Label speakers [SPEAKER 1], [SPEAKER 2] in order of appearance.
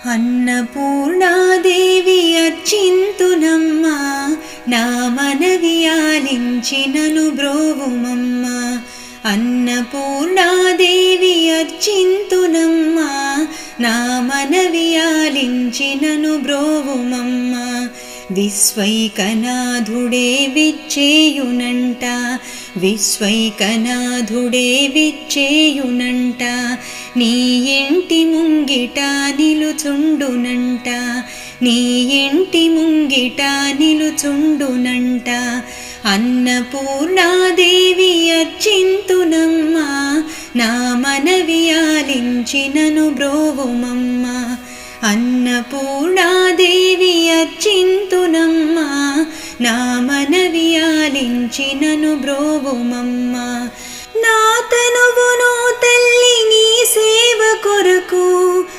[SPEAKER 1] అన్నపూర్ణాదేవి అర్చింతునమ్మా, నా మనవి ఆలించి నను బ్రోవుమమ్మా. అన్నపూర్ణాదేవి అర్చింతునమ్మా, నా మనవి ఆలించి నను బ్రోవుమమ్మా. విశ్వైకనాథుడే విచ్చేయునంట, విశ్వైకనాథుడే విచ్చేయునంట. నీ ఇంటి ముంగిట నిలుచుండునంట, నీ ఇంటి ముంగిట నిలుచుండునంట. అన్నపూర్ణాదేవి అర్చింతునమ్మా, నా మనవి ఆలించి నను బ్రోవుమమ్మా. అన్నపూర్ణాదేవి అర్చింతునమ్మా, నా మనవి ఆలించి నను బ్రోవుమమ్మా. నా తనువును తల్లి నీ సేవ కొరకు